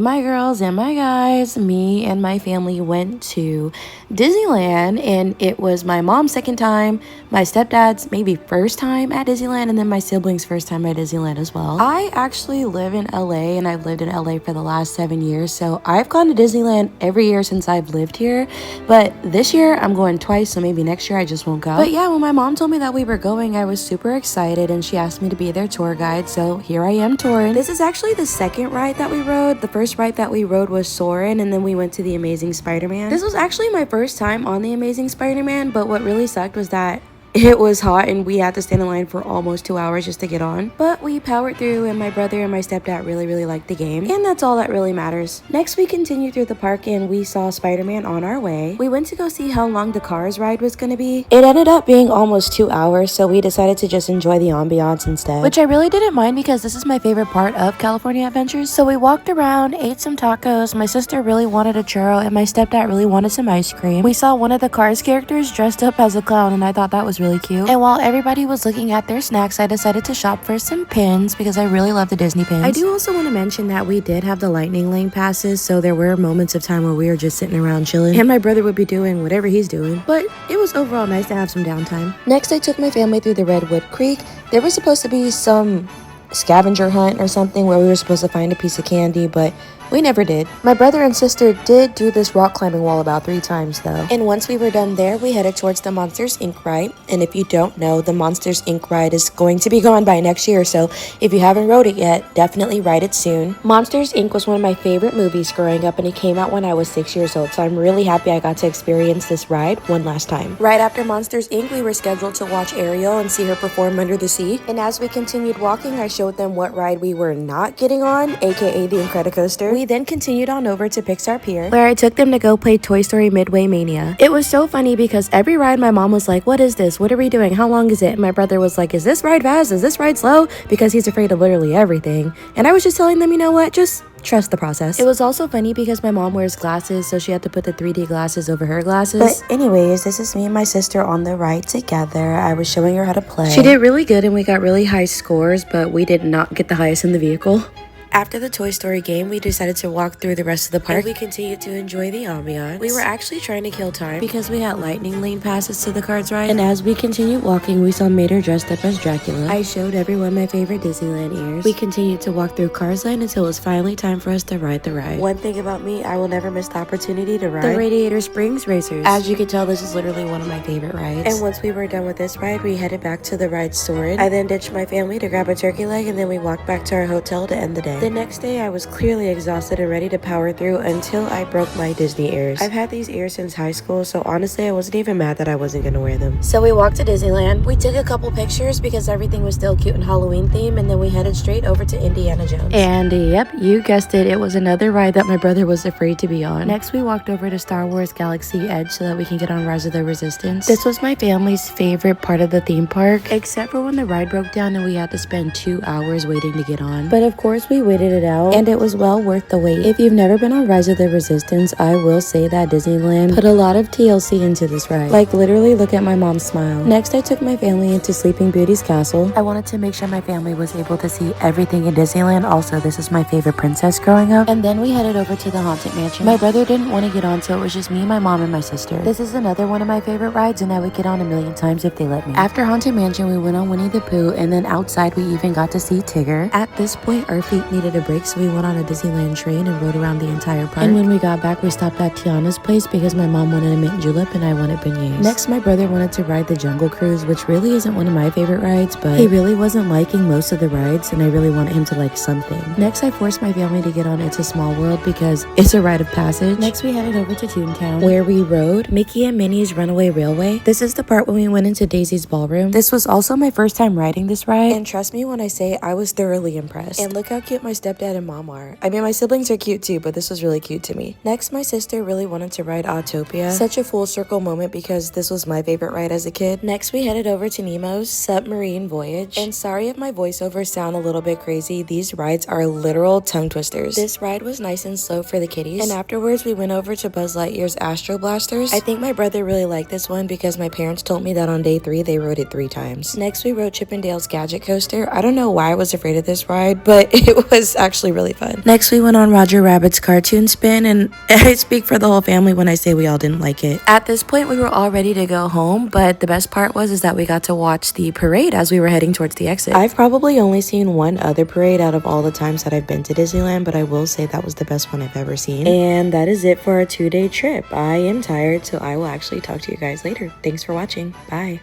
my girls and my guys, me and my family went to Disneyland, and it was my mom's second time, my stepdad's maybe first time at Disneyland, and then my siblings' first time at Disneyland as well. I actually live in LA, and I've lived in LA for the last 7 years, so I've gone to Disneyland every year since I've lived here, but this year I'm going twice, so maybe next year I just won't go. But yeah, when my mom told me that we were going, I was super excited, and she asked me to be their tour guide, so here I am touring. This is actually the second ride that we rode. The first ride that we rode was Soarin', and then we went to the Amazing Spider-Man. This was actually my first time on the Amazing Spider-Man, but what really sucked was that it was hot and we had to stand in line for almost 2 hours just to get on. But we powered through, and my brother and my stepdad really liked the game. And that's all that really matters. Next, we continued through the park and we saw Spider-Man on our way. We went to go see how long the Cars ride was gonna be. It ended up being almost 2 hours, so we decided to just enjoy the ambiance instead. Which I really didn't mind because this is my favorite part of California Adventures. So we walked around, ate some tacos. My sister really wanted a churro and my stepdad really wanted some ice cream. We saw one of the Cars characters dressed up as a clown, and I thought that was really cute. And while everybody was looking at their snacks, I decided to shop for some pins because I really love the Disney pins. I do also want to mention that we did have the lightning lane passes, so there were moments of time where we were just sitting around chilling, and my brother would be doing whatever he's doing, but it was overall nice to have some downtime. Next, I took my family through the Redwood Creek. There was supposed to be some scavenger hunt or something where we were supposed to find a piece of candy, but we never did. My brother and sister did do this rock climbing wall about 3 times though. And once we were done there, we headed towards the Monsters Inc. ride. And if you don't know, the Monsters Inc. ride is going to be gone by next year, so if you haven't rode it yet, definitely ride it soon. Monsters Inc. was one of my favorite movies growing up, and it came out when I was 6 years old, so I'm really happy I got to experience this ride one last time. Right after Monsters Inc., we were scheduled to watch Ariel and see her perform under the sea. And as we continued walking, I showed them what ride we were not getting on, aka the Incredicoaster. We then continued on over to Pixar Pier, where I took them to go play Toy Story Midway Mania. It was so funny because every ride my mom was like, "What is this? What are we doing? How long is it?" And my brother was like, "Is this ride fast? Is this ride slow?" Because he's afraid of literally everything. And I was just telling them, you know what, just trust the process. It was also funny because my mom wears glasses, so she had to put the 3D glasses over her glasses. But anyways, this is me and my sister on the ride together. I was showing her how to play. She did really good and we got really high scores, but we did not get the highest in the vehicle. After the Toy Story game, we decided to walk through the rest of the park. And we continued to enjoy the ambiance. We were actually trying to kill time because we had lightning lane passes to the Cars ride. And as we continued walking, we saw Mater dressed up as Dracula. I showed everyone my favorite Disneyland ears. We continued to walk through Cars Land until it was finally time for us to ride the ride. One thing about me, I will never miss the opportunity to ride the Radiator Springs Racers. As you can tell, this is literally one of my favorite rides. And once we were done with this ride, we headed back to the ride Soarin'. I then ditched my family to grab a turkey leg, and then we walked back to our hotel to end the day. The next day, I was clearly exhausted and ready to power through until I broke my Disney ears. I've had these ears since high school, so honestly I wasn't even mad that I wasn't gonna wear them. So we walked to Disneyland. We took a couple pictures because everything was still cute and Halloween themed, and then we headed straight over to Indiana Jones. And yep, you guessed it, it was another ride that my brother was afraid to be on. Next, we walked over to Star Wars Galaxy Edge so that we can get on Rise of the Resistance. This was my family's favorite part of the theme park, except for when the ride broke down and we had to spend 2 hours waiting to get on. But of course we waited it out, and it was well worth the wait. If you've never been on Rise of the Resistance, I will say that Disneyland put a lot of TLC into this ride. Like literally, look at my mom's smile. Next, I took my family into Sleeping Beauty's castle. I wanted to make sure my family was able to see everything in Disneyland. Also, this is my favorite princess growing up. And then we headed over to the Haunted Mansion. My brother didn't want to get on, so it was just me, my mom, and my sister. This is another one of my favorite rides, and I would get on a million times if they let me. After Haunted Mansion, we went on Winnie the Pooh, and then outside we even got to see Tigger. At this point, our feet needed a break, so we went on a Disneyland train and rode around the entire park. And when we got back, we stopped at Tiana's place because my mom wanted a mint julep and I wanted beignets. Next, my brother wanted to ride the Jungle Cruise, which really isn't one of my favorite rides, but he really wasn't liking most of the rides, and I really wanted him to like something. Next, I forced my family to get on It's a Small World because it's a rite of passage. Next, we headed over to Toontown, where we rode Mickey and Minnie's Runaway Railway. This is the part when we went into Daisy's Ballroom. This was also my first time riding this ride, and trust me when I say I was thoroughly impressed. And look how cute my stepdad and mom are. I mean, my siblings are cute too, but this was really cute to me. Next, my sister really wanted to ride Autopia. Such a full circle moment because this was my favorite ride as a kid. Next, we headed over to Nemo's Submarine Voyage. And sorry if my voiceovers sound a little bit crazy, these rides are literal tongue twisters. This ride was nice and slow for the kiddies. And afterwards, we went over to Buzz Lightyear's Astro Blasters. I think my brother really liked this one because my parents told me that on day 3, they rode it 3 times. Next, we rode Chip 'n Dale's Gadget Coaster. I don't know why I was afraid of this ride, but it was actually really fun. Next, we went on Roger Rabbit's cartoon spin, and I speak for the whole family when I say we all didn't like it. At this point, we were all ready to go home, but the best part was that we got to watch the parade as we were heading towards the exit. I've probably only seen one other parade out of all the times that I've been to Disneyland, but I will say that was the best one I've ever seen. And that is it for our 2-day trip. I am tired, so I will actually talk to you guys later. Thanks for watching. Bye.